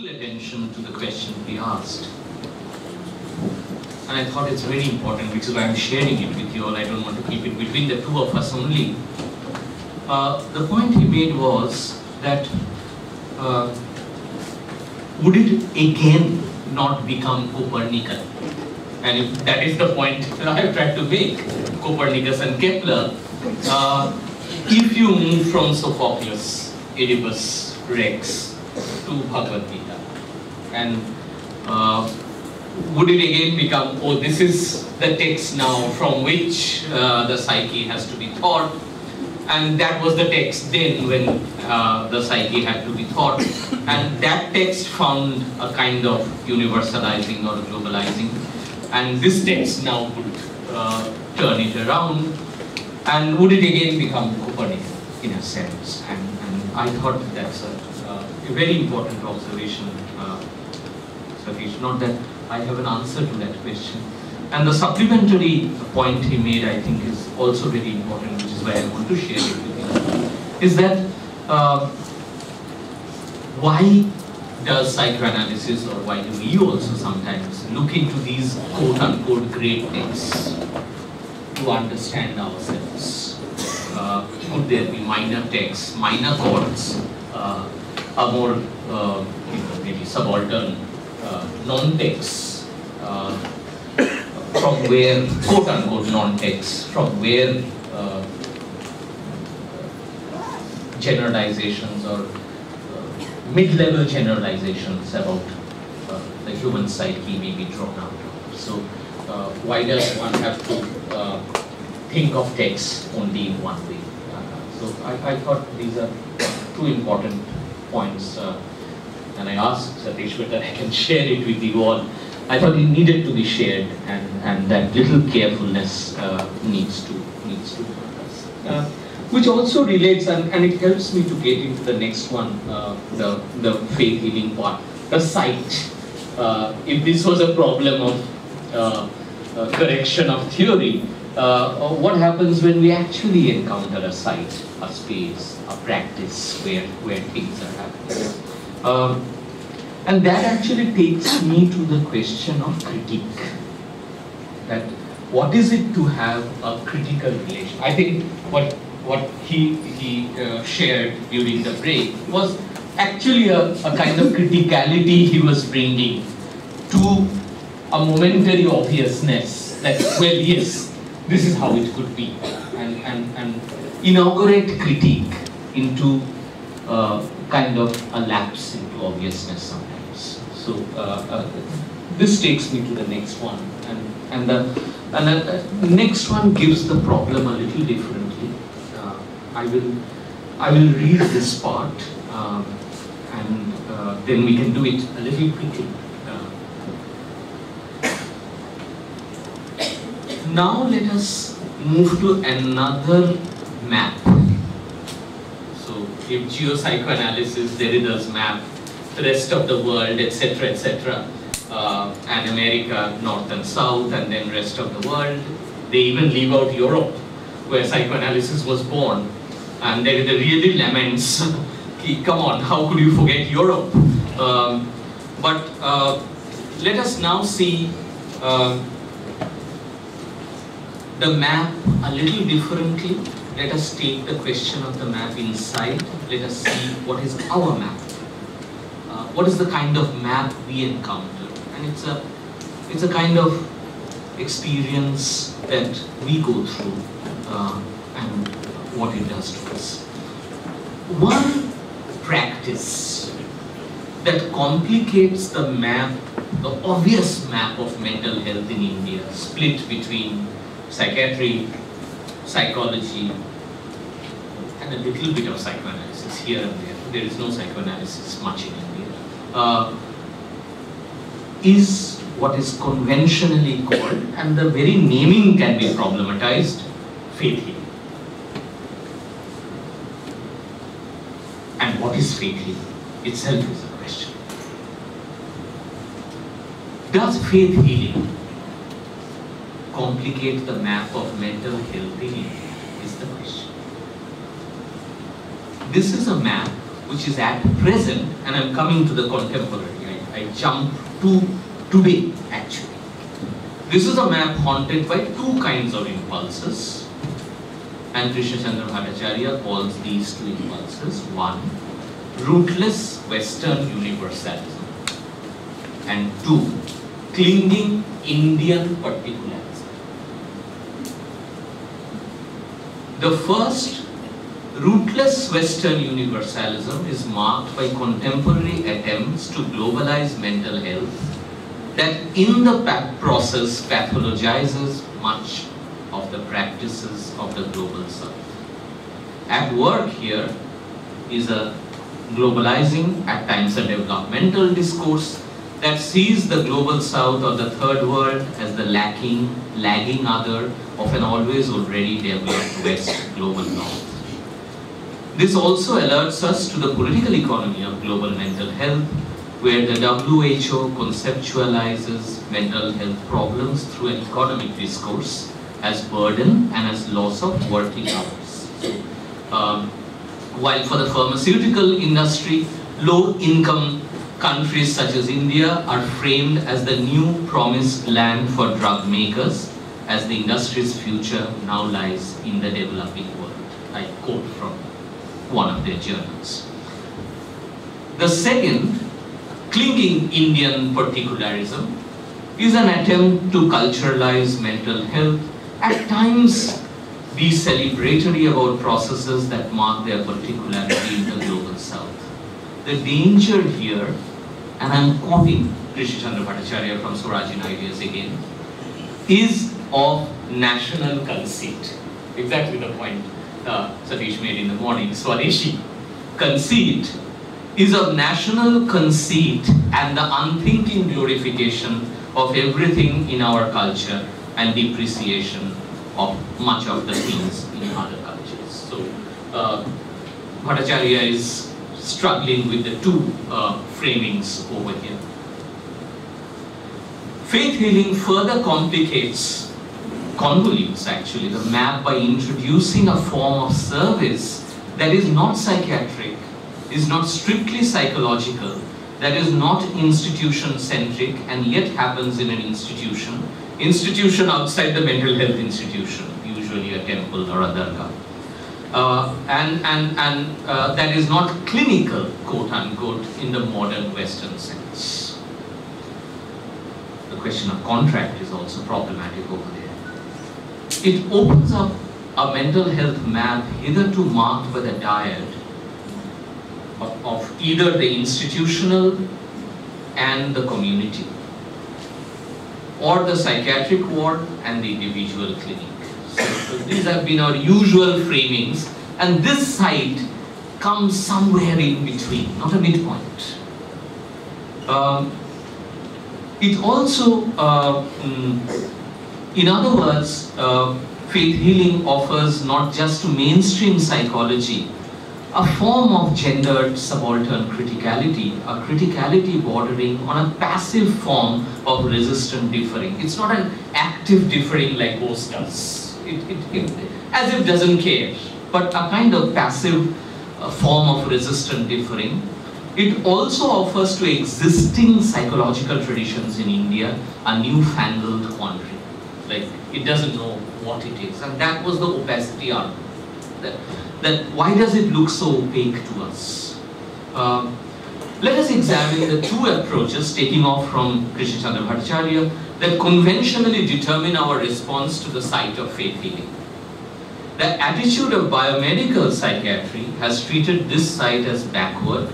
little attention to the question we asked. And I thought it's very important, which is why I'm sharing it with you all. I don't want to keep it between the two of us only. The point he made was that would it again not become Copernican? And if that is the point that I have tried to make, Copernicus and Kepler, if you move from Sophocles, Oedipus, Rex to Bhagavad Gita, and would it again become, oh, this is the text now from which the psyche has to be thought, and that was the text then when the psyche had to be thought, and that text found a kind of universalizing or globalizing, and this text now would turn it around, and would it again become Copernican in a sense? And I thought that's a very important observation, Satish. Not that I have an answer to that question. And the supplementary point he made, I think, is also very important, which is why I want to share it with you, is that why does psychoanalysis, or why do we also sometimes look into these quote-unquote great texts to understand ourselves? Could there be minor texts, minor chords, a more maybe subaltern non-texts, from where, quote-unquote non-texts, from where generalizations or mid-level generalizations about the human psyche may be drawn out of. So why does one have to think of text only in one way? So I thought these are two important points, and I asked Satish whether I can share it with you all. I thought it needed to be shared, and that little carefulness needs to us. Which also relates, and it helps me to get into the next one, the faith healing part, the sight. If this was a problem of correction of theory, what happens when we actually encounter a site, a space, a practice where things are happening? And that actually takes me to the question of critique. That what is it to have a critical relation? I think what he shared during the break was actually a kind of criticality he was bringing to a momentary obviousness that, well, yes, this is how it could be, and inaugurate critique into kind of a lapse into obviousness sometimes. So this takes me to the next one, and the next one gives the problem a little differently. I will read this part, and then we can do it a little quickly. Now let us move to another map. So if geopsychoanalysis, Derrida's map, the rest of the world, etc., etc., and America, north and south, and then rest of the world. They even leave out Europe, where psychoanalysis was born. And Derrida really laments, come on, how could you forget Europe? But let us now see the map a little differently. Let us take the question of the map inside. Let us see what is our map. What is the kind of map we encounter? And it's a kind of experience that we go through, and what it does to us. One practice that complicates the map, the obvious map of mental health in India, split between psychiatry, psychology, and a little bit of psychoanalysis here and there. There is no psychoanalysis much in India. Is what is conventionally called, and the very naming can be problematized, faith healing. And what is faith healing itself is a question. Does faith healing complicate the map of mental health in India is the question. This is a map which is at present, and I'm coming to the contemporary, I jump to today actually. This is a map haunted by two kinds of impulses, and Krishnachandra Bhattacharya calls these two impulses: one, rootless Western universalism, and two, clinging Indian particularism. The first, rootless Western universalism, is marked by contemporary attempts to globalize mental health that in the process pathologizes much of the practices of the global South. At work here is a globalizing, at times a developmental discourse that sees the global South or the third world as the lagging other of an always already developed West, global North. This also alerts us to the political economy of global mental health, where the WHO conceptualizes mental health problems through an economic discourse as burden and as loss of working hours. While for the pharmaceutical industry, low-income countries such as India are framed as the new promised land for drug makers, as the industry's future now lies in the developing world. I quote from one of their journals. The second, clinging Indian particularism, is an attempt to culturalize mental health, at times be celebratory about processes that mark their particularity in the global South. The danger here, and I'm quoting Krishnachandra Bhattacharya from Swaraj in Ideas again, is of national conceit. Exactly the point Satish made in the morning. Swadeshi conceit is of national conceit and the unthinking glorification of everything in our culture and depreciation of much of the things in other cultures. So Bhattacharya is struggling with the two framings over here. Faith healing further convolutes actually the map by introducing a form of service that is not psychiatric, is not strictly psychological, that is not institution-centric, and yet happens in an institution outside the mental health institution, usually a temple or a dargah. That is not clinical, quote-unquote, in the modern Western sense. The question of contract is also problematic over there. It opens up a mental health map hitherto marked by the dyad of either the institutional and the community, or the psychiatric ward and the individual clinic. So these have been our usual framings, and this site comes somewhere in between, not a midpoint. It also, in other words, faith healing offers not just to mainstream psychology a form of gendered subaltern criticality, a criticality bordering on a passive form of resistant differing. It's not an active differing like Bose does, as if doesn't care, but a kind of passive form of resistant differing. It also offers to existing psychological traditions in India a newfangled quandary. Like, it doesn't know what it is, and that was the opacity argument. That why does it look so opaque to us? Let us examine the two approaches taking off from Krishnachandra Bhattacharya that conventionally determine our response to the site of faith healing. The attitude of biomedical psychiatry has treated this site as backward,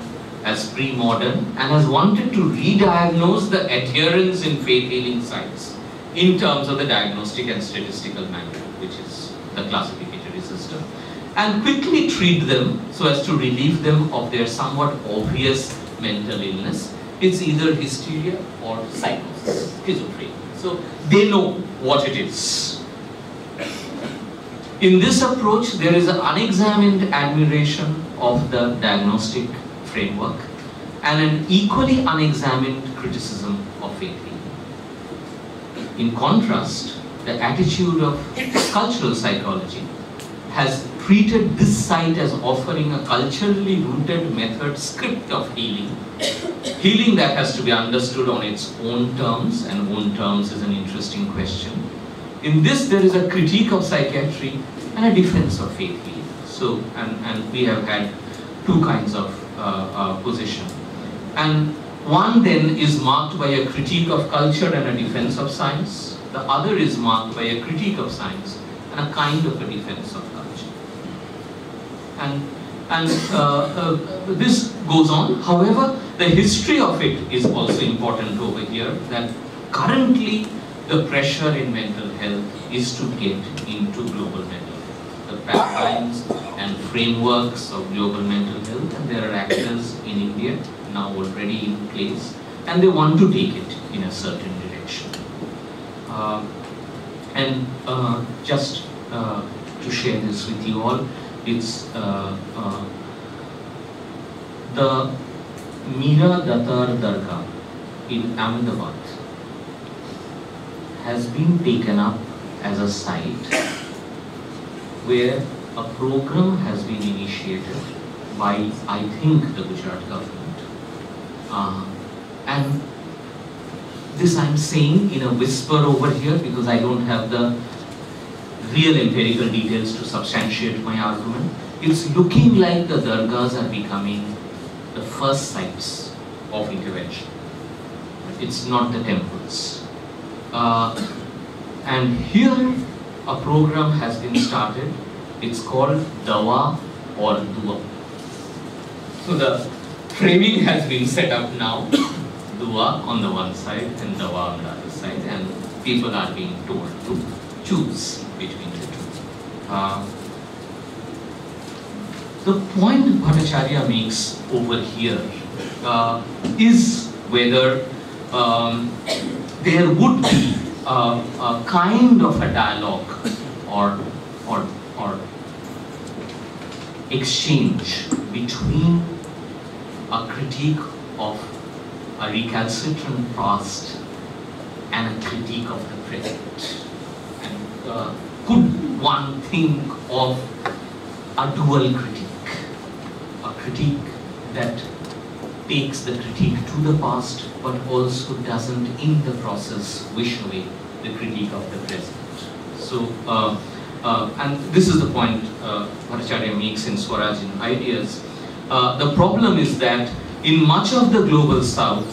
as pre-modern, and has wanted to re-diagnose the adherence in faith healing sites in terms of the diagnostic and statistical manual, which is the classificatory system, and quickly treat them so as to relieve them of their somewhat obvious mental illness. It's either hysteria or psychosis, schizophrenia. So they know what it is. In this approach, there is an unexamined admiration of the diagnostic framework and an equally unexamined criticism of faith healing. In contrast, the attitude of cultural psychology has treated this site as offering a culturally rooted method script of healing Healing that has to be understood on its own terms, and own terms is an interesting question. In this, there is a critique of psychiatry and a defense of faith healing. So, and we have had two kinds of position. And one then is marked by a critique of culture and a defense of science. The other is marked by a critique of science and a kind of a defense of culture. And this goes on. However, the history of it is also important over here, that currently the pressure in mental health is to get into global mental health. The paradigms and frameworks of global mental health, and there are actors in India now already in place, and they want to take it in a certain direction. Just to share this with you all, it's the Mira Datar Dargah in Ahmedabad has been taken up as a site where a program has been initiated by, I think, the Gujarat government. And this I'm saying in a whisper over here because I don't have the real empirical details to substantiate my argument. It's looking like the dargahs are becoming the first sites of intervention. It's not the temples. And here a program has been started. It's called Dawa or Dua. So the framing has been set up now. Dua on the one side and Dawa on the other side, and people are being told to choose between the two. The point Bhattacharya makes over here is whether there would be a kind of a dialogue or exchange between a critique of a recalcitrant past and a critique of the present. And could one think of a dual critique? A critique that takes the critique to the past but also doesn't in the process wish away the critique of the present. So, and this is the point Bhattacharya makes in Swaraj in Ideas. The problem is that in much of the global south,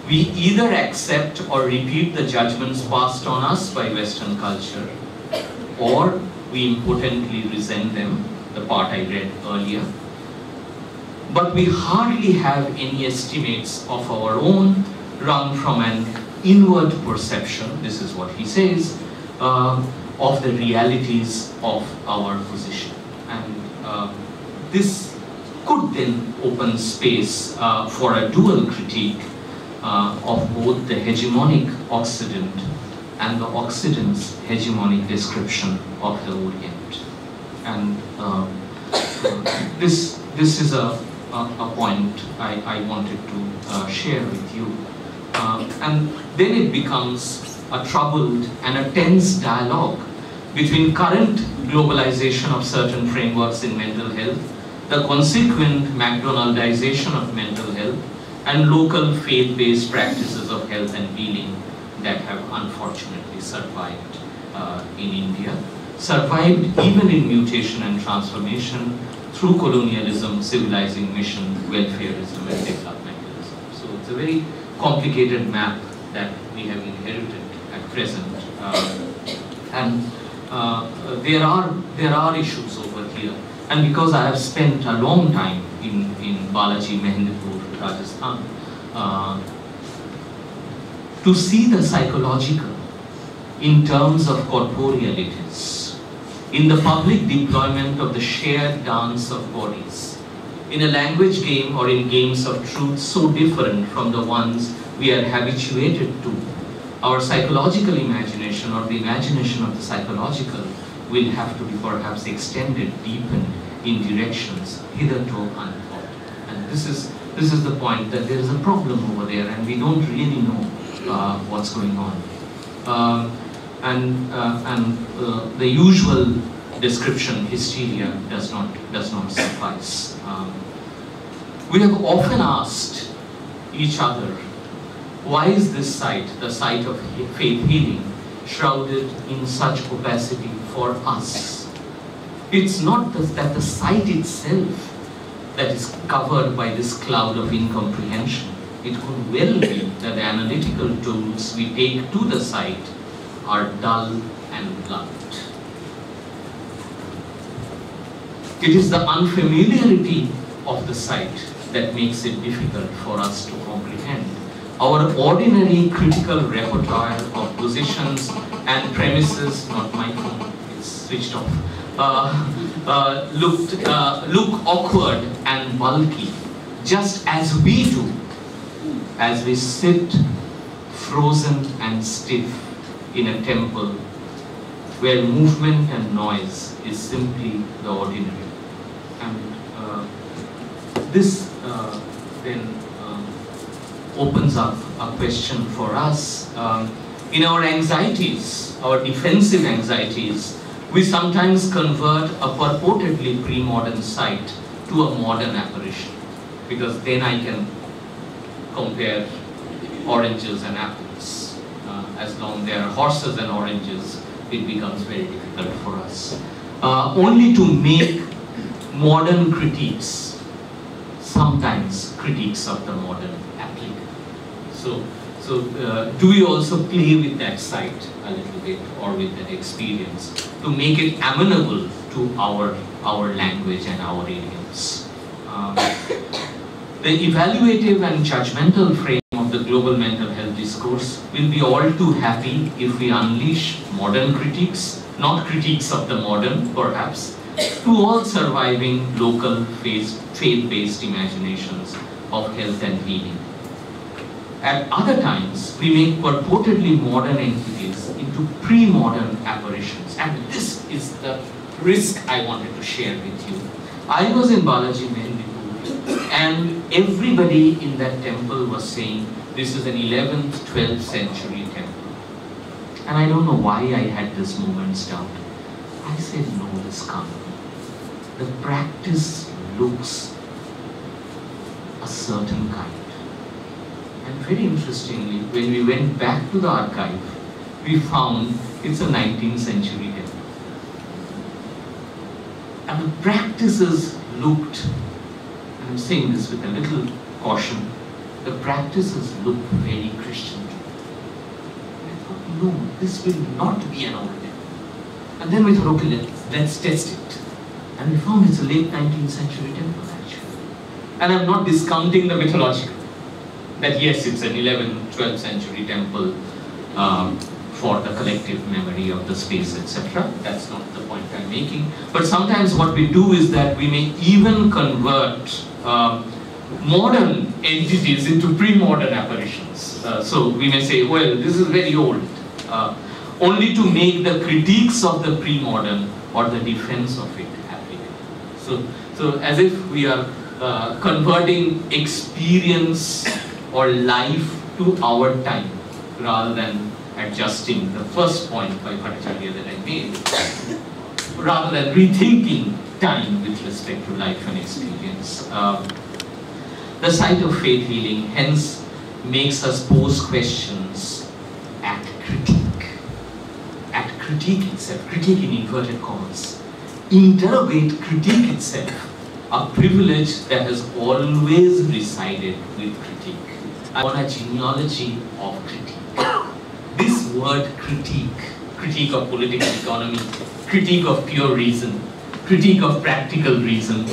we either accept or repeat the judgments passed on us by Western culture, or we impotently resent them, the part I read earlier. But we hardly have any estimates of our own wrung from an inward perception, this is what he says, of the realities of our position. And this could then open space for a dual critique of both the hegemonic Occident and the Occident's hegemonic description of the Orient. And this is a point I wanted to share with you. And then it becomes a troubled and a tense dialogue between current globalization of certain frameworks in mental health, the consequent McDonaldization of mental health, and local faith-based practices of health and healing that have unfortunately survived in India, survived even in mutation and transformation through colonialism, civilizing mission, welfarism, and developmentalism. So it's a very complicated map that we have inherited at present, and there are issues over here. And because I have spent a long time in Balaji, Mehndipur, Rajasthan, to see the psychological in terms of corporealities, in the public deployment of the shared dance of bodies, in a language game or in games of truth so different from the ones we are habituated to, our psychological imagination or the imagination of the psychological will have to be perhaps extended, deepened in directions hitherto unthought. And this is the point, that there is a problem over there and we don't really know what's going on. The usual description, hysteria, does not suffice. We have often asked each other, why is this site, the site of faith healing, shrouded in such opacity for us? It's not that the site itself that is covered by this cloud of incomprehension. It could well be that the analytical tools we take to the site are dull and blunt. It is the unfamiliarity of the site that makes it difficult for us to comprehend. Our ordinary critical repertoire of positions and premises, not my phone, it's switched off, look awkward and bulky, just as we do, as we sit frozen and stiff in a temple where movement and noise is simply the ordinary. And this then opens up a question for us. In our anxieties, our defensive anxieties, we sometimes convert a purportedly pre-modern site to a modern apparition, because then I can compare oranges and apples. As long as there are horses and oranges, it becomes very difficult for us. Only to make modern critiques, sometimes critiques of the modern applicant. So do we also play with that site a little bit, or with that experience, to make it amenable to our language and our idioms? The evaluative and judgmental frame of the global mental health discourse will be all too happy if we unleash modern critiques, not critiques of the modern, perhaps, to all surviving local faith-based imaginations of health and healing. At other times, we make purportedly modern entities into pre-modern apparitions. And this is the risk I wanted to share with you. I was in Balaji Mehndipur, and everybody in that temple was saying, this is an 11th, 12th century temple. And I don't know why I had this moment's doubt. I said, no, this can't be. The practice looks a certain kind. And very interestingly, when we went back to the archive, we found it's a 19th century temple. And the practices looked, and I'm saying this with a little caution, the practices looked very Christian to me. I thought, no, this will not be an old temple. And then we thought, okay, let's test it. And we found it's a late 19th century temple, actually. And I'm not discounting the mythological, that yes, it's an 11th, 12th century temple for the collective memory of the space, etc. That's not the point I'm making. But sometimes what we do is that we may even convert modern entities into pre-modern apparitions. So we may say, well, this is very old, only to make the critiques of the pre-modern or the defense of it applicable. So as if we are converting experience or life to our time, rather than adjusting the first point by Bhattacharya that I made, rather than rethinking time with respect to life and experience. The site of faith healing hence makes us pose questions at critique itself, critique in inverted commas, interrogate critique itself, a privilege that has always resided with critique. On a genealogy of critique. This word critique of political economy, critique of pure reason, critique of practical reason,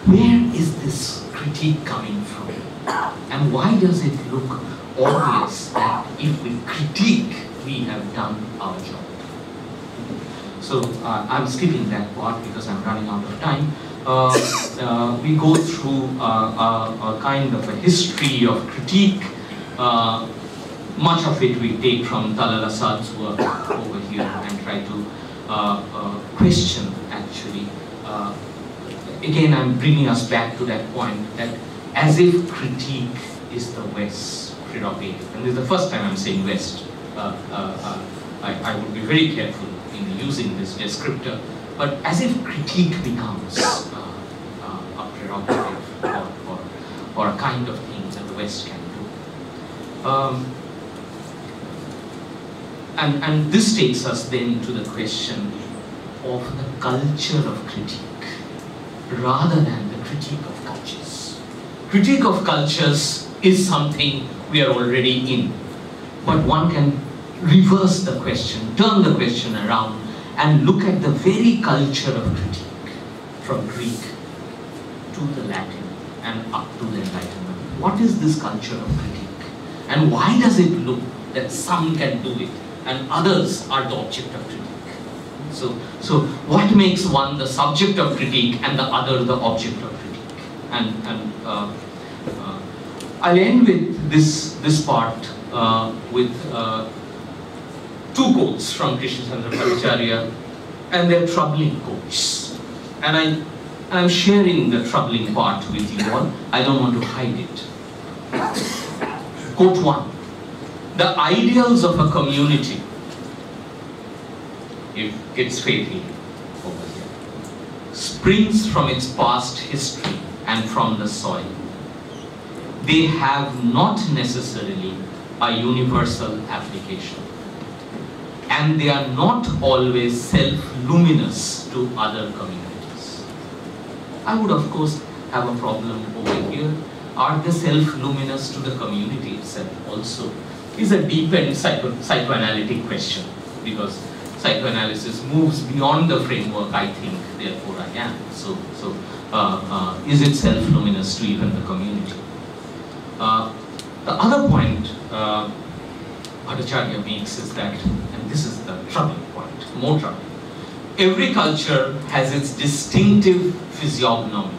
where is this critique coming from? And why does it look obvious that if we critique, we have done our job? So I'm skipping that part because I'm running out of time. We go through a kind of a history of critique. Much of it we take from Talal Asad's work over here and try to question, actually. Again, I'm bringing us back to that point that as if critique is the West's prerogative. And this is the first time I'm saying West. I would be very careful in using this descriptor. But as if critique becomes a prerogative or a kind of thing that the West can do. And this takes us then to the question of the culture of critique, rather than the critique of cultures. Critique of cultures is something we are already in, but one can reverse the question, turn the question around, and look at the very culture of critique, from Greek to the Latin and up to the Enlightenment. What is this culture of critique? And why does it look that some can do it and others are the object of critique? So what makes one the subject of critique and the other the object of critique? I'll end with this part with two quotes from Krishnachandra Bhattacharya, and they're troubling quotes. And I'm sharing the troubling part with you all. I don't want to hide it. Quote 1. The ideals of a community, if it's faithful over here, springs from its past history and from the soil. They have not necessarily a universal application, and they are not always self-luminous to other communities. I would of course have a problem over here. Are they self-luminous to the community itself also? Is a deep-end psychoanalytic question, because psychoanalysis moves beyond the framework I think, therefore I am. So is it self-luminous to even the community? The other point Bhattacharya makes is that, and this is the troubling point, more troubling, every culture has its distinctive physiognomy,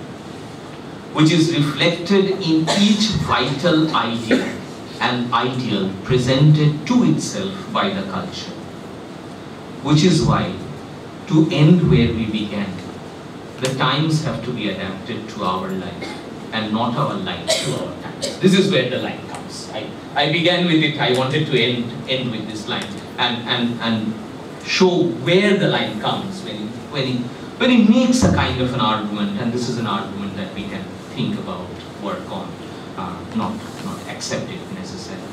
which is reflected in each vital idea and ideal presented to itself by the culture. Which is why, to end where we began, the times have to be adapted to our life and not our life to our times. This is where the line comes. I began with it, I wanted to end with this line and show where the line comes when he makes a kind of an argument, and this is an argument that we can think about, work on, not accept it necessarily.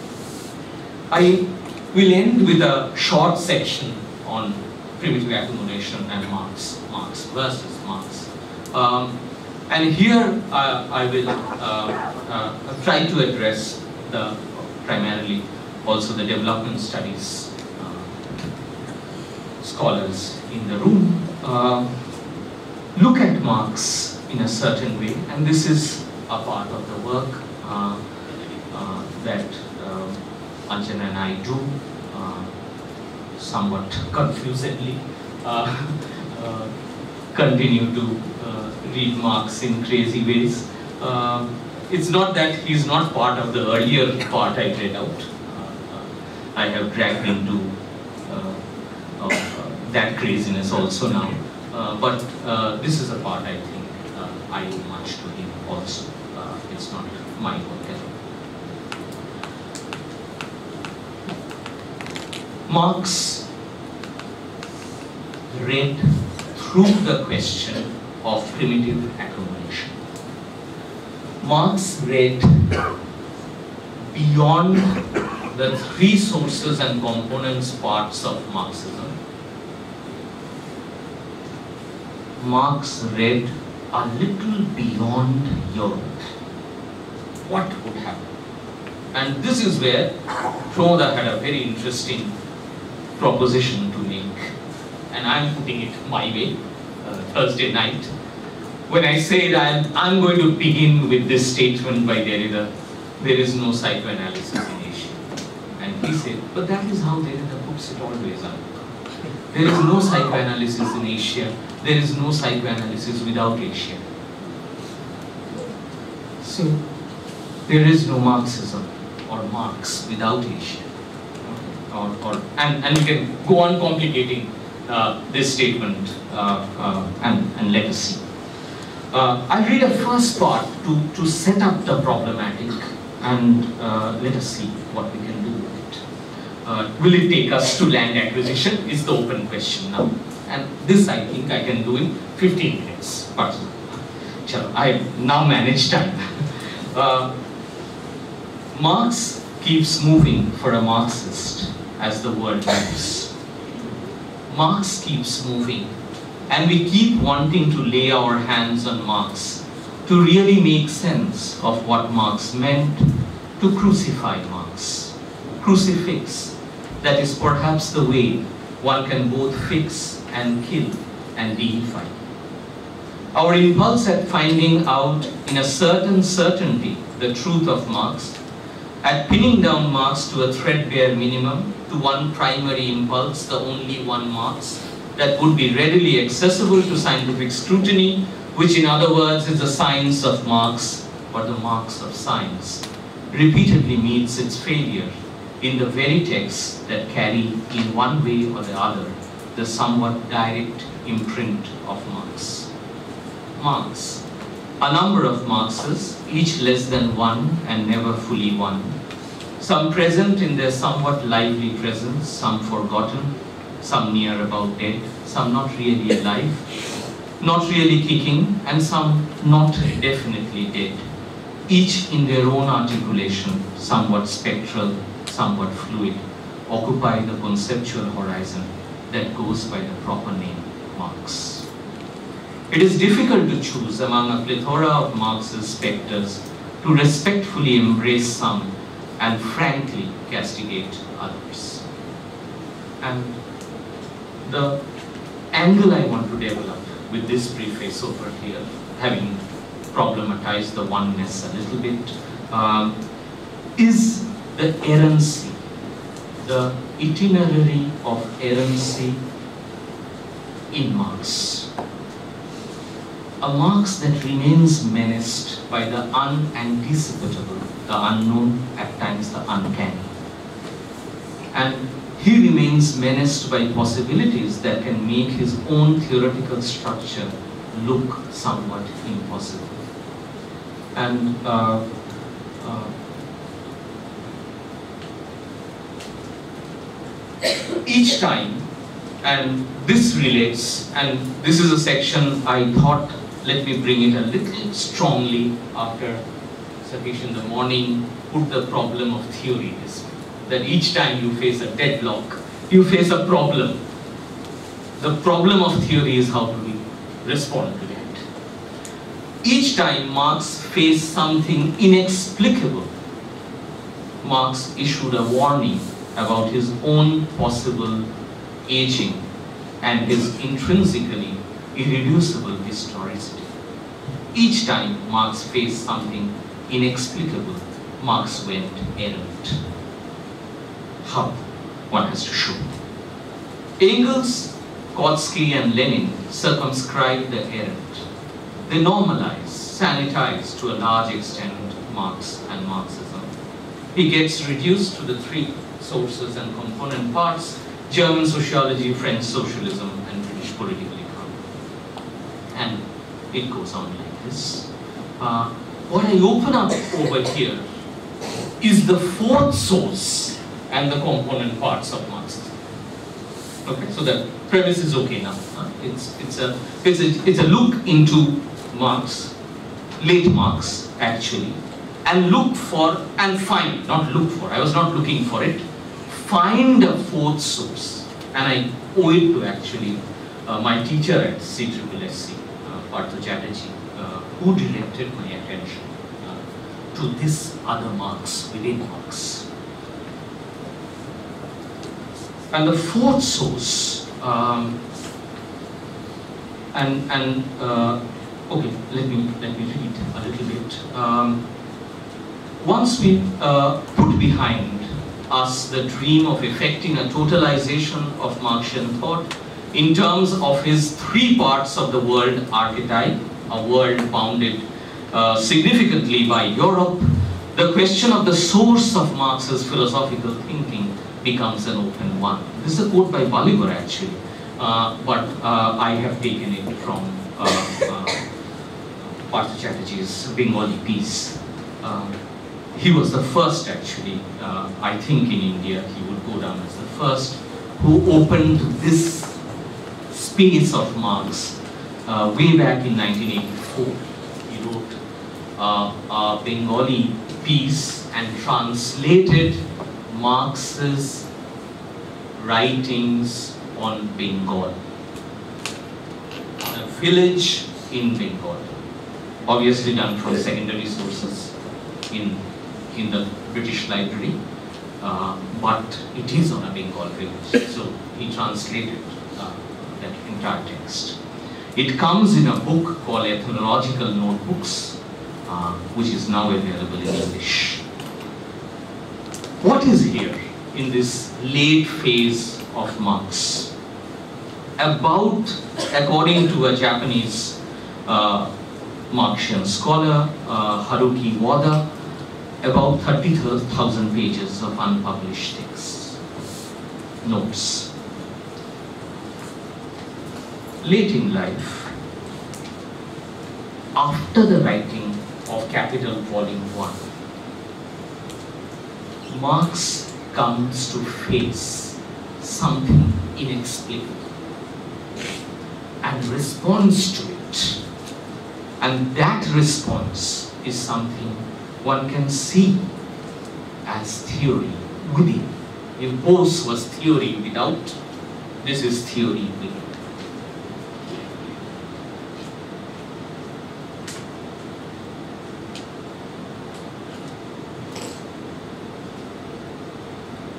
I will end with a short section on primitive accumulation and Marx versus Marx. And here I will try to address primarily also the development studies scholars in the room. Look at Marx in a certain way, and this is a part of the work that Anjan and I do, somewhat confusedly, continue to read Marx in crazy ways. It's not that he's not part of the earlier part I read out. I have dragged into that craziness also now. But this is a part I think I owe much to him also. It's not my work at all. Marx read through the question of primitive accumulation. Marx read beyond the three sources and components parts of Marxism. Marx read a little beyond Europe. What would happen? And this is where Froda had a very interesting proposition to make, and I'm putting it my way, Thursday night, when I say that I'm going to begin with this statement by Derrida, there is no psychoanalysis in Asia. And he said, but that is how Derrida puts it always out. There is no psychoanalysis in Asia, there is no psychoanalysis without Asia. So, there is no Marxism or Marx without Asia. And we can go on complicating this statement and let us see. I'll read a first part to set up the problematic, and let us see what we can do with it. Will it take us to land acquisition is the open question now. And this I think I can do in 15 minutes. I have now managed time. Marx keeps moving for a Marxist as the world moves. Marx keeps moving, and we keep wanting to lay our hands on Marx to really make sense of what Marx meant, to crucify Marx. Crucifix, that is perhaps the way one can both fix and kill and deify. Our impulse at finding out in a certain certainty the truth of Marx, at pinning down Marx to a threadbare minimum, to one primary impulse, the only one Marx, that would be readily accessible to scientific scrutiny, which in other words is the science of Marx, or the Marx of science, repeatedly meets its failure in the very texts that carry in one way or the other the somewhat direct imprint of Marx. Marx, a number of Marxes, each less than one and never fully one, some present in their somewhat lively presence, some forgotten, some near about dead, some not really alive, not really kicking, and some not definitely dead, each in their own articulation, somewhat spectral, somewhat fluid, occupy the conceptual horizon that goes by the proper name, Marx. It is difficult to choose among a plethora of Marx's spectres to respectfully embrace some and frankly castigate others. And the angle I want to develop with this preface over here, having problematized the oneness a little bit, is the errancy, the itinerary of errancy in Marx. A Marx that remains menaced by the unanticipatable, the unknown, at times the uncanny. And he remains menaced by possibilities that can make his own theoretical structure look somewhat impossible. And each time, and this relates, and this is a section I thought, let me bring it a little strongly after Satish in the morning put the problem of theory this way, that each time you face a deadlock, you face a problem. The problem of theory is how do we respond to that. Each time Marx faced something inexplicable, Marx issued a warning about his own possible aging and his intrinsically irreducible historicity. Each time Marx faced something inexplicable, Marx went errant. How? One has to show. Engels, Kautsky and Lenin circumscribed the errant. They normalized, sanitized to a large extent Marx and Marxism. He gets reduced to the three sources and component parts: German sociology, French socialism, and British political economy. And it goes on like this. What I open up over here is the fourth source and the component parts of Marxism. Okay, so the premise is okay now. It's a look into Marx, late Marx actually, and look for and find, not look for, I was not looking for it, find a fourth source. And I owe it to actually my teacher at CSSC, Partha Chatterjee, who directed my attention to this other Marx within Marx. And the fourth source, okay, let me read a little bit. Once we put behind us the dream of effecting a totalization of Marxian thought in terms of his three parts of the world archetype, a world bounded significantly by Europe, the question of the source of Marx's philosophical thinking becomes an open one. This is a quote by Bolivar actually, but I have taken it from Partha Chatterjee's Bengali piece. He was the first actually, I think in India, he would go down as the first who opened this space of Marx way back in 1984. He wrote a Bengali piece and translated Marx's writings on Bengal, on a village in Bengal, obviously done from secondary sources in the British Library, but it is on a Bengal village, so he translated that entire text. It comes in a book called Ethnological Notebooks, which is now available in English. What is here in this late phase of Marx? About, according to a Japanese Marxian scholar, Haruki Wada, about 30,000 pages of unpublished texts, notes. Late in life, after the writing of Capital Volume 1, Marx comes to face something inexplicable and responds to it. And that response is something one can see as theory within. If Bose was theory without, this is theory within.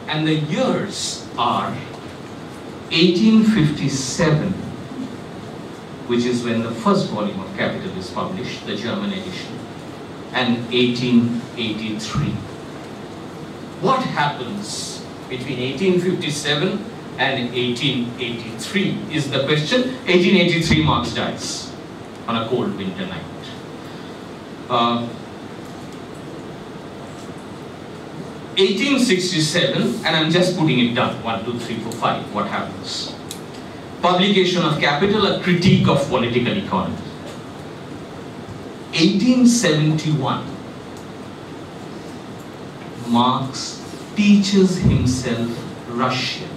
And the years are 1857, which is when the first volume of Capital is published, the German edition, and 1883. What happens between 1857 and 1883 is the question. 1883, Marx dies on a cold winter night. 1867, and I'm just putting it down, 1, 2, 3, 4, 5, what happens? Publication of Capital, a critique of political economy. 1871, Marx teaches himself Russian.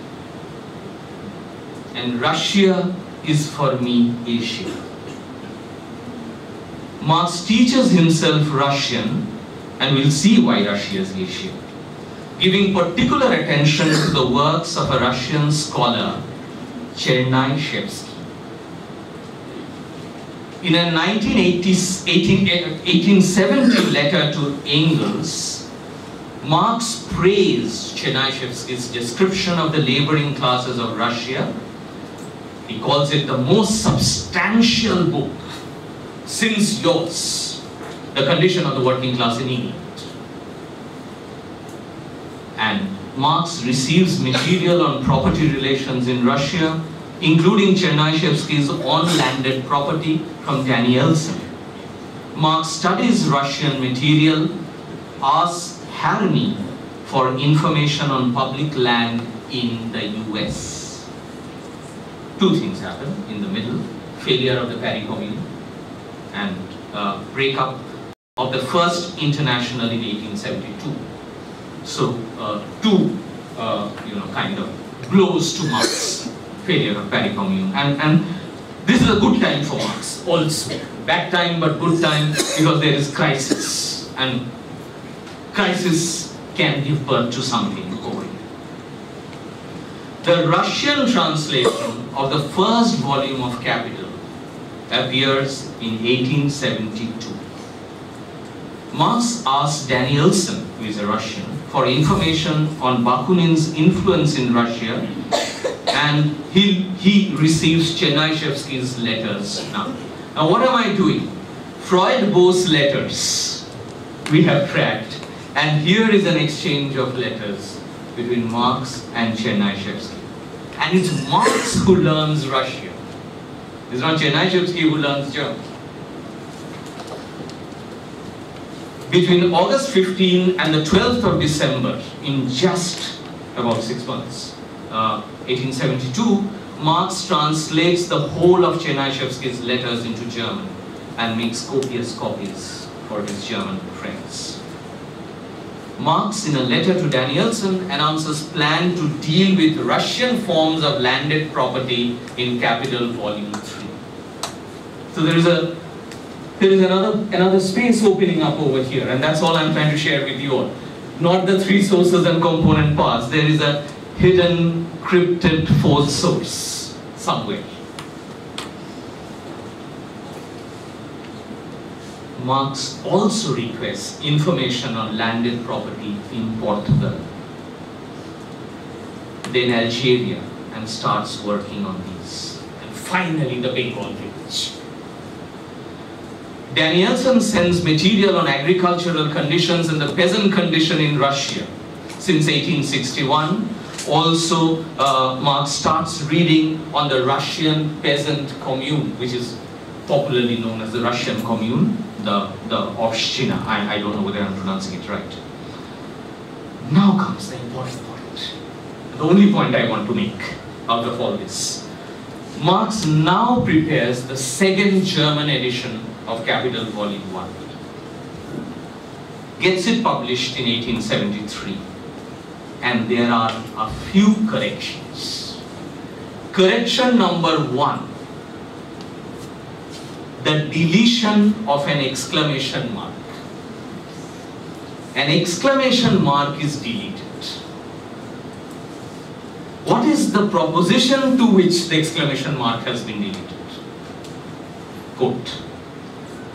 And Russia is for me Asia. Marx teaches himself Russian, and we'll see why Russia is Asia, giving particular attention to the works of a Russian scholar, Chernyshevsky. In a 1870 letter to Engels, Marx praised Chernyshevsky's description of the laboring classes of Russia. He calls it the most substantial book since yours, the condition of the working class in England. And Marx receives material on property relations in Russia, including Chernyshevsky's On Landed Property from Danielson. Marx studies Russian material, asks Harney for information on public land in the US. Two things happen in the middle: failure of the Paris Commune and breakup of the First International in 1872. So two kind of blows to Marx: failure of Paris Commune, and this is a good time for Marx also. Bad time but good time, because there is crisis, and crisis can give birth to something over here. The Russian translation of the first volume of Capital appears in 1872. Marx asks Danielson, who is a Russian, for information on Bakunin's influence in Russia, and he receives Chernyshevsky's letters now. Now what am I doing? Freud-Bose letters we have tracked, and here is an exchange of letters between Marx and Chernyshevsky. And it's Marx who learns Russian. It's not Chernyshevsky who learns German. Between August 15 and the 12th of December, in just about 6 months, 1872, Marx translates the whole of Chernyshevsky's letters into German and makes copious copies for his German friends. Marx, in a letter to Danielson, announces plan to deal with Russian forms of landed property in Capital Volume 3. So there is a there is another space opening up over here, and that's all I'm trying to share with you all. Not the three sources and component parts. There is a hidden, cryptid fourth source somewhere. Marx also requests information on landed property in Portugal, then Algeria, and starts working on these. And finally the Bengal village. Danielson sends material on agricultural conditions and the peasant condition in Russia since 1861. Also, Marx starts reading on the Russian peasant commune, which is popularly known as the Russian commune, the Obshchina. I don't know whether I'm pronouncing it right. Now comes the important point. The only point I want to make out of all this. Marx now prepares the second German edition of Capital Volume 1. Gets it published in 1873. And there are a few corrections. Correction number 1. The deletion of an exclamation mark. An exclamation mark is deleted. What is the proposition to which the exclamation mark has been deleted? Quote,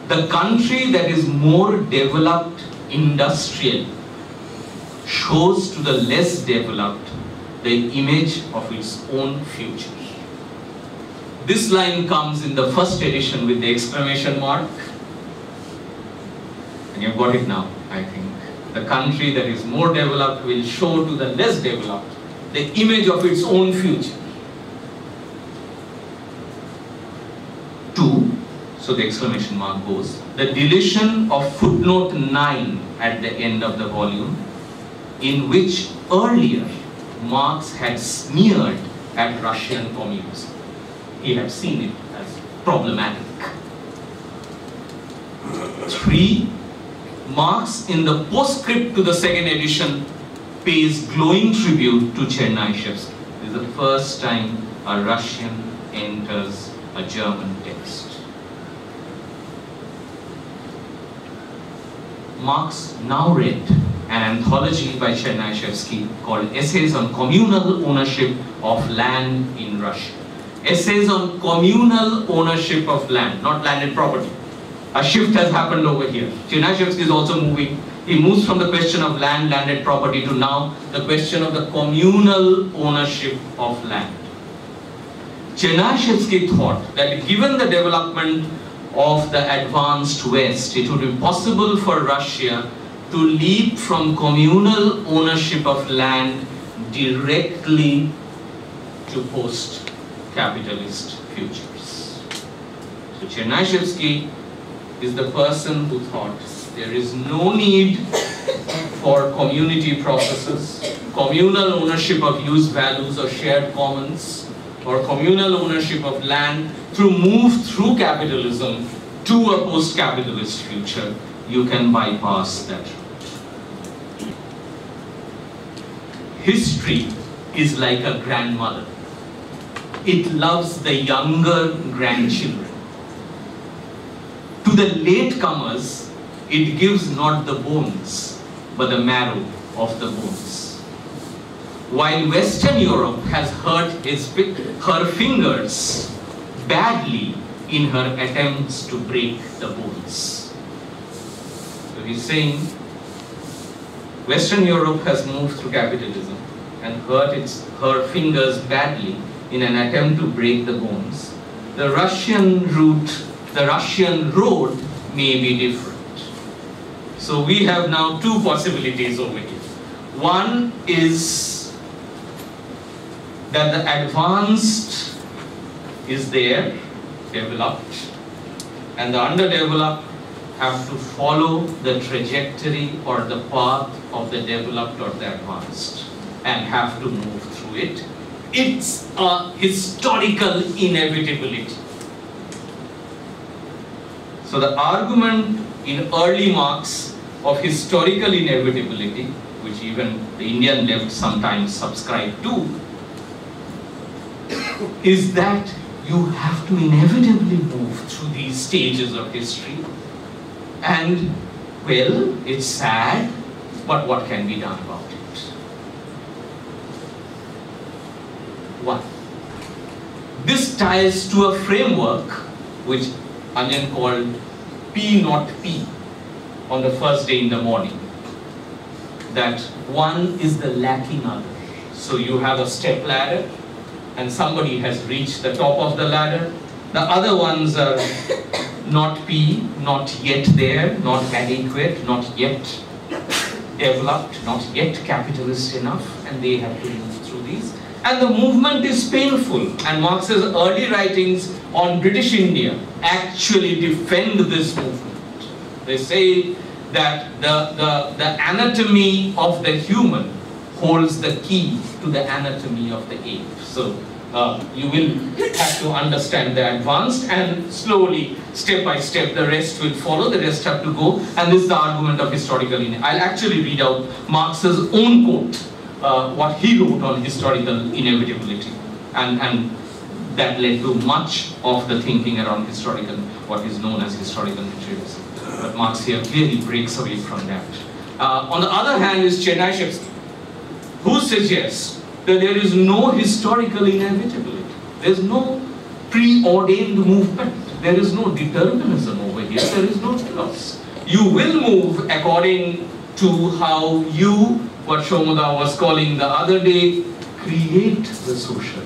the country that is more developed industrially shows to the less developed the image of its own future. This line comes in the first edition with the exclamation mark. And you've got it now, I think. The country that is more developed will show to the less developed the image of its own future. 2, so the exclamation mark goes, the deletion of footnote 9 at the end of the volume, in which earlier Marx had sneered at Russian communism. He had seen it as problematic. 3, Marx in the postscript to the second edition pays glowing tribute to Chernyshevsky. This is the first time a Russian enters a German text. Marx now read an anthology by Chernyshevsky called Essays on Communal Ownership of Land in Russia. Essays on communal ownership of land, not landed property. A shift has happened over here. Chernyshevsky is also moving. He moves from the question of land, landed property to now the question of the communal ownership of land. Chernyshevsky thought that given the development of the advanced West, it would be possible for Russia to leap from communal ownership of land directly to post-capitalist futures. So Chernyshevsky is the person who thought there is no need for community processes, communal ownership of used values or shared commons, or communal ownership of land to move through capitalism to a post-capitalist future. You can bypass that route. History is like a grandmother. It loves the younger grandchildren. To the latecomers, it gives not the bones, but the marrow of the bones. While Western Europe has hurt her fingers badly in her attempts to break the bones. So he's saying, Western Europe has moved through capitalism and hurt her fingers badly in an attempt to break the bones. The Russian road may be different. So we have now two possibilities over here. One is that the advanced is there, developed, and the underdeveloped have to follow the trajectory or the path of the developed or the advanced and have to move through it. It's a historical inevitability. So the argument in early Marx of historical inevitability, which even the Indian left sometimes subscribe to, is that you have to inevitably move through these stages of history. And, well, it's sad, but what can be done about it? One, this ties to a framework which Anjan called P not P on the first day in the morning. That one is the lacking other. So you have a step ladder and somebody has reached the top of the ladder. The other ones are not P, not yet there, not adequate, not yet developed, not yet capitalist enough, and they have to move through these. And the movement is painful, and Marx's early writings on British India actually defend this movement. They say that the anatomy of the human holds the key to the anatomy of the ape. So you will have to understand the advanced, and slowly, step by step, the rest will follow, the rest have to go, and this is the argument of historical inevitability. I'll actually read out Marx's own quote, what he wrote on historical inevitability, and that led to much of the thinking around historical, what is known as historical materialism. But Marx here clearly breaks away from that. On the other hand is Chernyshevsky, who suggests that there is no historical inevitability. There is no preordained movement. There is no determinism over here. There is no telos. You will move according to how you, what Shomoda was calling the other day, create the social,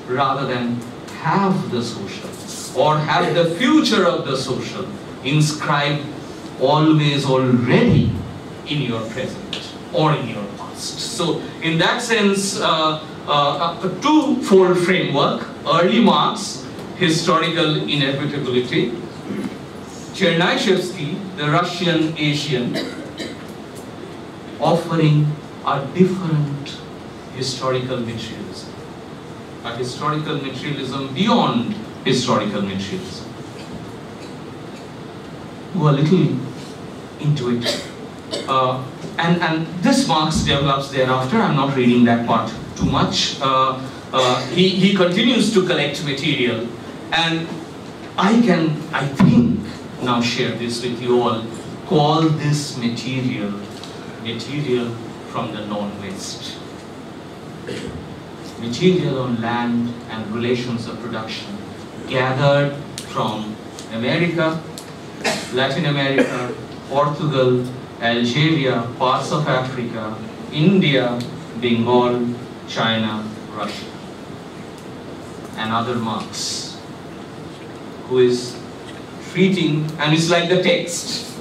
rather than have the social, or have the future of the social inscribed always already in your present or in your past. So in that sense, a two-fold framework: early Marx, historical inevitability; Chernyshevsky, the Russian Asian, offering a different historical materialism, a historical materialism beyond historical materialism. Go a little into it. And this Marx develops thereafter. I'm not reading that part too much. He continues to collect material, and I think, now share this with you all, call this material from the non-West. Material on land and relations of production, gathered from America, Latin America, Portugal, Algeria, parts of Africa, India, Bengal, China, Russia. Another Marx, who is treating, and it's like the text.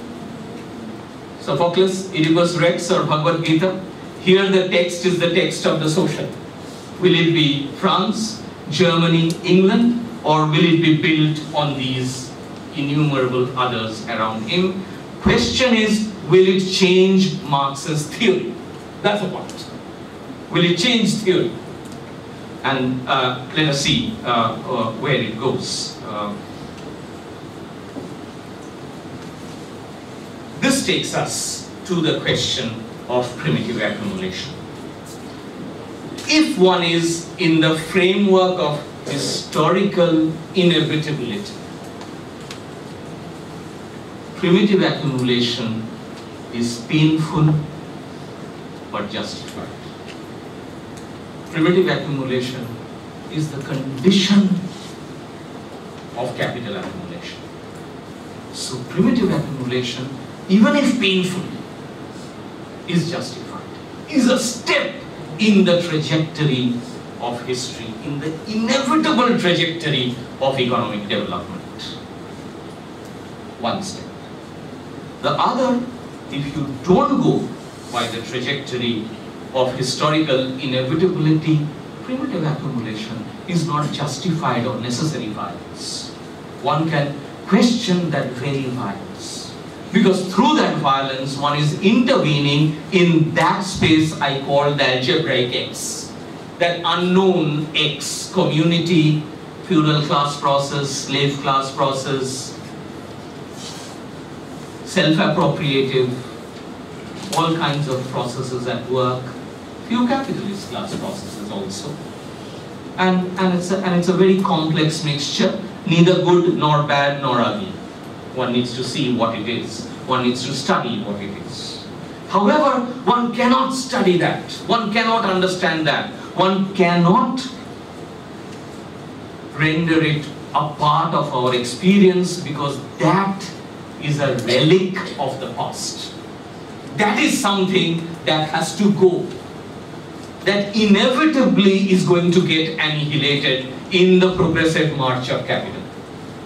Sophocles, Oedipus Rex, or Bhagavad Gita. Here the text is the text of the social. Will it be France, Germany, England, or will it be built on these innumerable others around him? Question is, will it change Marx's theory? That's the point. Will it change theory? And let us see where it goes. This takes us to the question of primitive accumulation. If one is in the framework of historical inevitability, primitive accumulation is painful but justified. Primitive accumulation is the condition of capital accumulation. So primitive accumulation, even if painful, is justified, is a step in the trajectory of history, in the inevitable trajectory of economic development. One step. The other, if you don't go by the trajectory of historical inevitability, primitive accumulation is not justified or necessary violence. One can question that very violence, because through that violence one is intervening in that space I call the algebraic X, that unknown X, community, feudal class process, slave class process, self-appropriative, all kinds of processes at work, few capitalist class processes also. and it's a very complex mixture, neither good nor bad nor ugly. One needs to see what it is. One needs to study what it is. However, one cannot study that. One cannot understand that. One cannot render it a part of our experience, because that is a relic of the past. That is something that has to go. That inevitably is going to get annihilated in the progressive march of capital.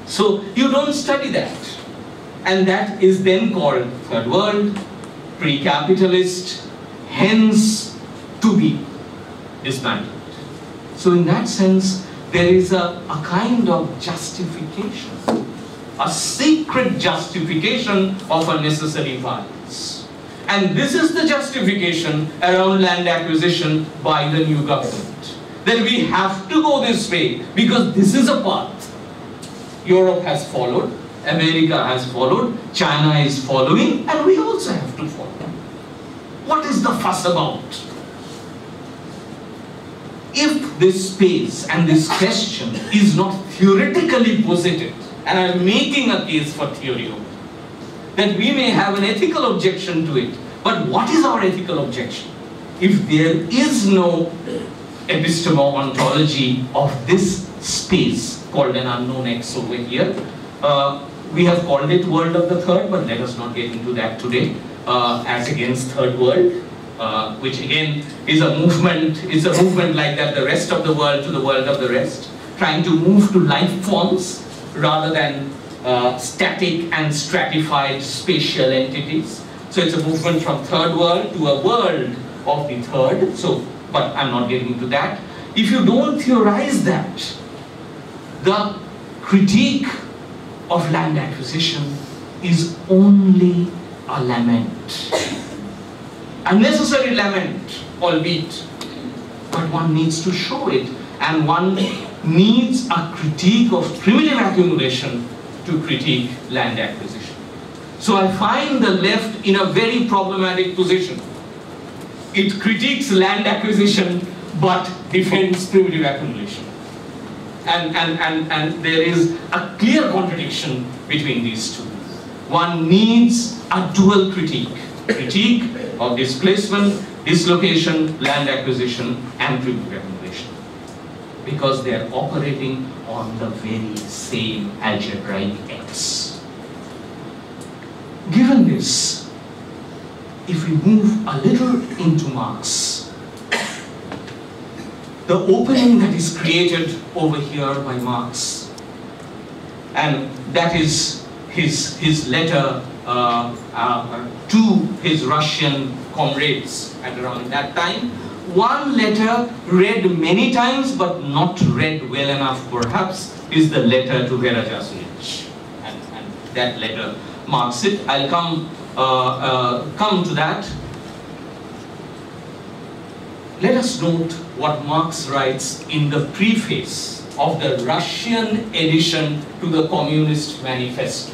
So you don't study that. And that is then called third world, pre-capitalist, hence to be dismantled. So in that sense, there is a kind of justification, a secret justification of a necessary violence. And this is the justification around land acquisition by the new government. That we have to go this way because this is a path. Europe has followed, America has followed, China is following, and we also have to follow. What is the fuss about? If this space and this question is not theoretically posited, and I am making a case for theory of it, that we may have an ethical objection to it, but what is our ethical objection? If there is no epistemology of this space called an unknown X over here, we have called it world of the third, but let us not get into that today, as against third world, which again is a movement, like that, the rest of the world to the world of the rest, trying to move to life forms rather than static and stratified spatial entities. So it's a movement from third world to a world of the third. So, but I'm not getting into that. If you don't theorize that, the critique of land acquisition is only a lament. A necessary lament, albeit, but one needs to show it, and one needs a critique of primitive accumulation to critique land acquisition. So I find the left in a very problematic position. It critiques land acquisition but defends primitive accumulation. And there is a clear contradiction between these two. One needs a dual critique. Critique of displacement, dislocation, land acquisition, and primitive accumulation. Because they are operating on the very same algebraic X. Given this, if we move a little into Marx, the opening that is created over here by Marx, and that is his letter to his Russian comrades at around that time. One letter read many times but not read well enough perhaps is the letter to Vera Jasunic, and that letter marks it. I'll come to that. Let us note what Marx writes in the preface of the Russian edition to the Communist Manifesto.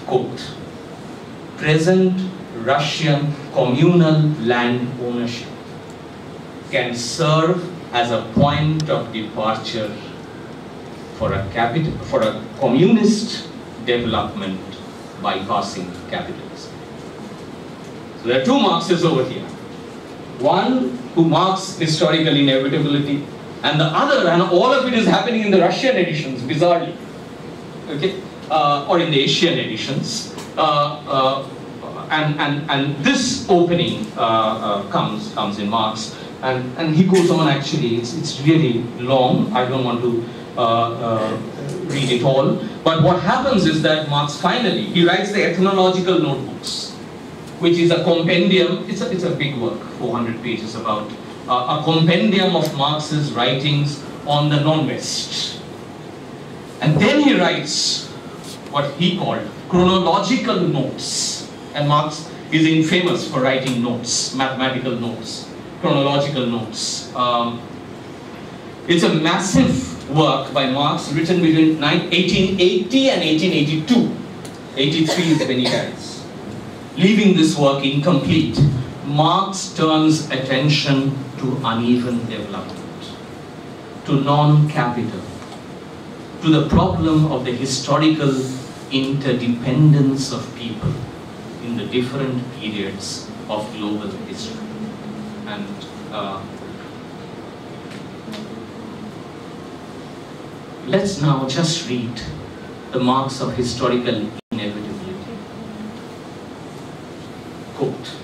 Quote, present Russian communal land ownership can serve as a point of departure for a communist development bypassing capitalism. So there are two Marxes over here. One who marks historical inevitability, and the other, and all of it is happening in the Russian editions, bizarrely, okay, or in the Asian editions. And this opening comes in Marx, and he goes on. Actually, it's really long. I don't want to read it all. But what happens is that Marx finally he writes the ethnological notebooks, which is a compendium. It's a big work, 400 pages, about a compendium of Marx's writings on the non-West. And then he writes what he called chronological notes. And Marx is infamous for writing notes, mathematical notes, chronological notes. It's a massive work by Marx written between 1880 and 1882. 83 is when he dies, leaving this work incomplete. Marx turns attention to uneven development, to non-capital, to the problem of the historical interdependence of people in the different periods of global history. And let's now just read the marks of historical inevitability. Quote,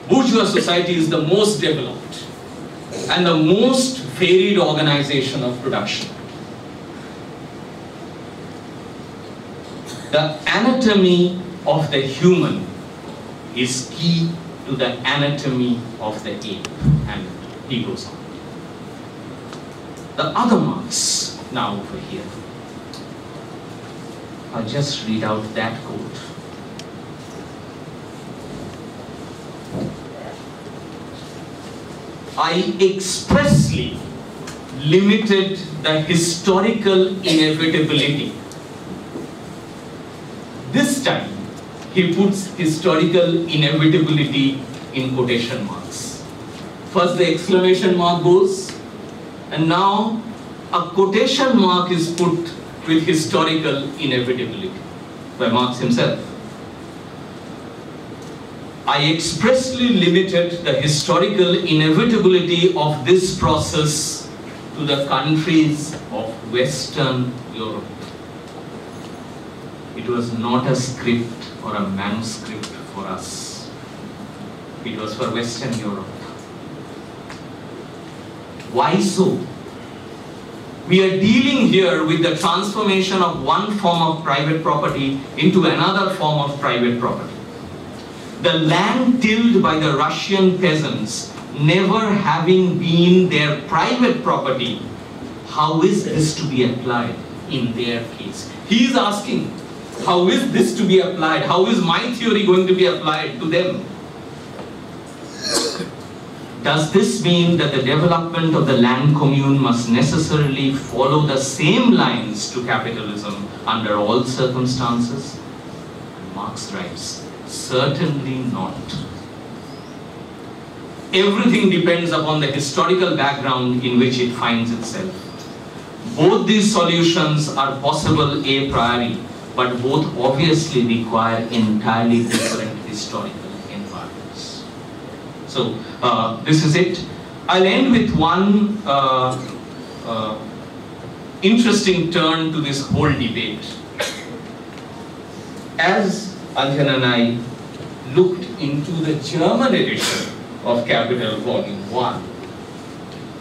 bourgeois society is the most developed and the most varied organization of production. The anatomy of the human is key to the anatomy of the ape, and he goes on. The other marks now over here. I'll just read out that quote. I expressly limited the historical inevitability. This time, he puts historical inevitability in quotation marks. First the exclamation mark goes, and now a quotation mark is put with historical inevitability by Marx himself. I expressly limited the historical inevitability of this process to the countries of Western Europe. It was not a script or a manuscript for us. It was for Western Europe. Why so? We are dealing here with the transformation of one form of private property into another form of private property. The land tilled by the Russian peasants never having been their private property, how is this to be applied in their case? He is asking, how is this to be applied? How is my theory going to be applied to them? Does this mean that the development of the land commune must necessarily follow the same lines to capitalism under all circumstances? Marx writes, certainly not. Everything depends upon the historical background in which it finds itself. Both these solutions are possible a priori, but both obviously require entirely different historical environments. So this is it. I'll end with one interesting turn to this whole debate. As Anjan and I looked into the German edition of Capital Volume 1,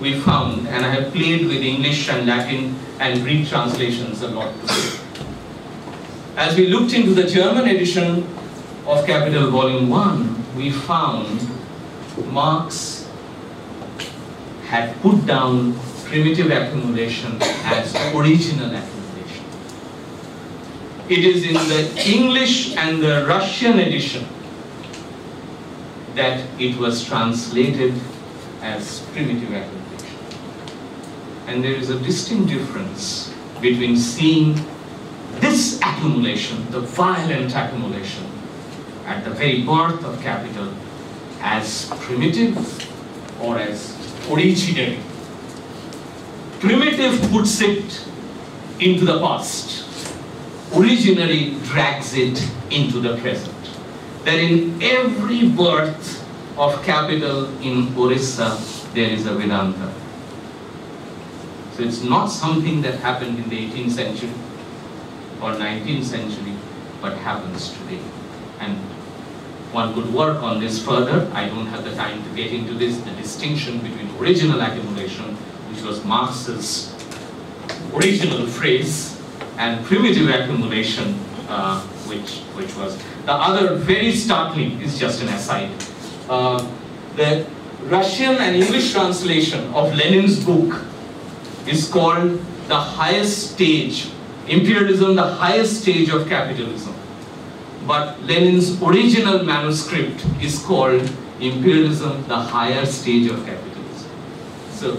we found, and I have played with English and Latin and Greek translations a lot today. As we looked into the German edition of Capital Volume 1, we found Marx had put down primitive accumulation as original accumulation. It is in the English and the Russian edition that it was translated as primitive accumulation. And there is a distinct difference between seeing this accumulation, the violent accumulation, at the very birth of capital, as primitive or as originary. Primitive puts it into the past. Originary drags it into the present. That in every birth of capital in Orissa, there is a Vedanta. So it's not something that happened in the 18th century or 19th century, but happens today. And one could work on this further. I don't have the time to get into this, the distinction between original accumulation, which was Marx's original phrase, and primitive accumulation, which was the other. Very startling, is just an aside. The Russian and English translation of Lenin's book is called The Highest Stage, Imperialism, the Highest Stage of Capitalism. But Lenin's original manuscript is called Imperialism, the Higher Stage of Capitalism. So,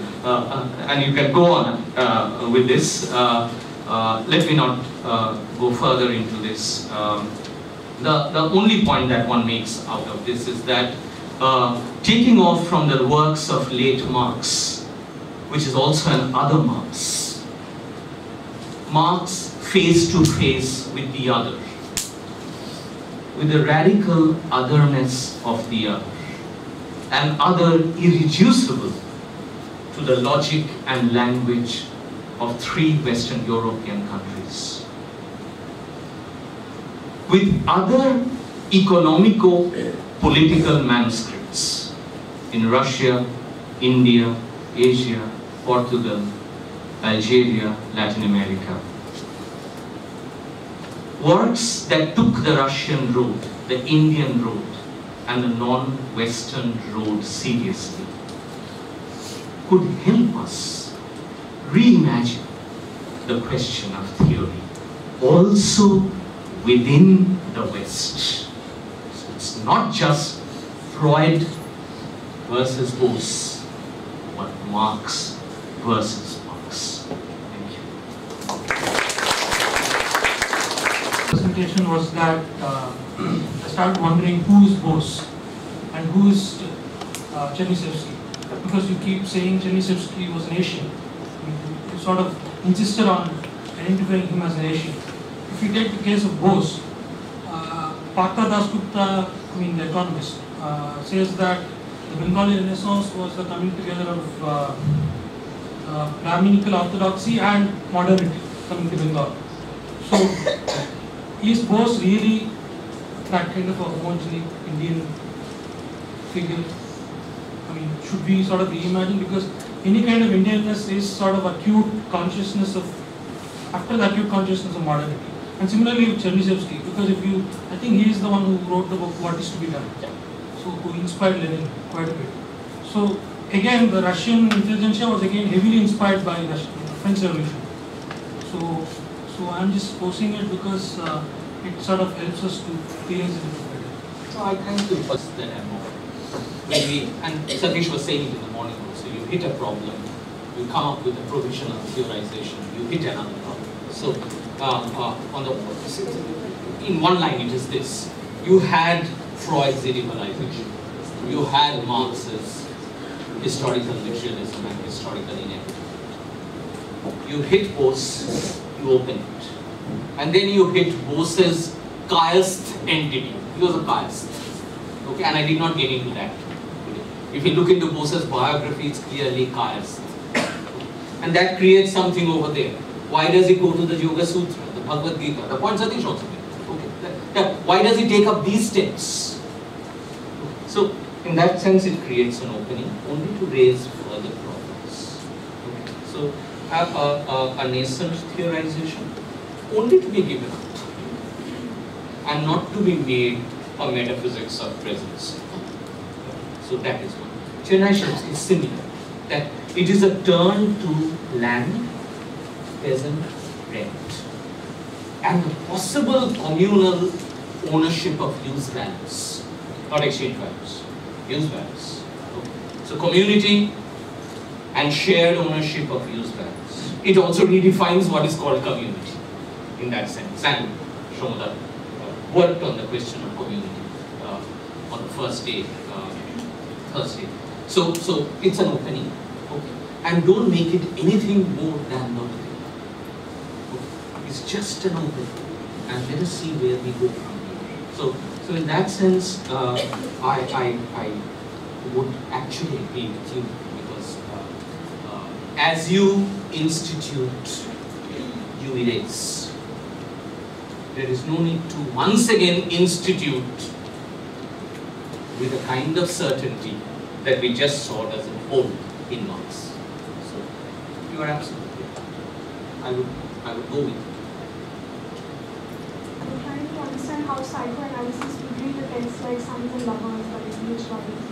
and you can go on with this. Let me not go further into this. The only point that one makes out of this is that taking off from the works of late Marx, which is also an other Marx. Marx face to face with the other, with the radical otherness of the other, an other irreducible to the logic and language of 3 Western European countries. With other economico-political manuscripts in Russia, India, Asia, Portugal, Algeria, Latin America. Works that took the Russian road, the Indian road, and the non-Western road seriously could help us reimagine the question of theory also within the West. So it's not just Freud versus Bose, but Marx versus Marx. Thank you. Presentation was that I started wondering who is Bose and who is Chernyshevsky, because you keep saying Chernyshevsky was an Asian. You sort of insisted on identifying him as an Asian. If you take the case of Bose, Partha Dasgupta, the economist, says that the Bengali Renaissance was the coming together of Brahminical orthodoxy and modernity coming to Bengal. So, is Bose really that kind of a homogenic Indian figure? Should we sort of reimagine? Because any kind of Indianness is sort of acute consciousness of, after the acute consciousness of modernity. And similarly with Chernyshevsky, because I think he is the one who wrote the book What Is to Be Done, so who inspired Lenin quite a bit. So again, the Russian intelligentsia was again heavily inspired by the French Revolution. So I'm just posing it because it sort of helps us to realize it better. So I thank you for that. And Satish was saying it in the morning also, you hit a problem, you come up with a provisional theorization, you hit another problem. So in one line it is this: you had Freud's Oedipalization, you had Marx's historical literalism and historical inevitability. You hit Bose, you open it. And then you hit Bose's chiast entity. He was a chiast. Okay, and I did not get into that today. If you look into Bose's biography, it's clearly chiast. And that creates something over there. Why does he go to the Yoga Sutra, the Bhagavad Gita, the point Satish also made? Okay. Why does he take up these steps? So, in that sense, it creates an opening only to raise further problems. Okay. So, a nascent theorization only to be given up and not to be made a metaphysics of presence. So that is one. Chernyshevsky is similar, that it is a turn to land, peasant, rent, and the possible communal ownership of use values, not exchange values, use values. Okay. So community and shared ownership of use values. It also redefines what is called community in that sense. And Shomada worked on the question of community on the first day, Thursday. So it's an opening. Okay. And don't make it anything more than the opening. Okay. It's just an opening. And let us see where we go from here. So in that sense, I would actually agree with you, because as you institute, you erase. There is no need to once again institute with a kind of certainty that we just saw doesn't hold in Marx. So you are absolutely right. I would go with it. I'm trying to understand how psychoanalysis would read the text like Sons and Lovers by H. Lovers.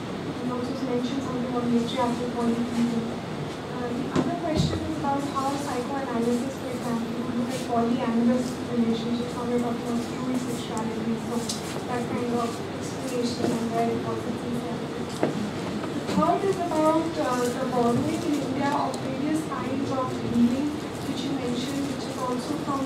You also mentioned something of matriarchal point of view. The other question is about how psychoanalysis, for example, would look at polyamorous relationships, how we're talking about fluid sexuality, so that kind of explanation and where it posits itself. Third is about the borrowing in India of various kinds of healing, which you mentioned, which is also from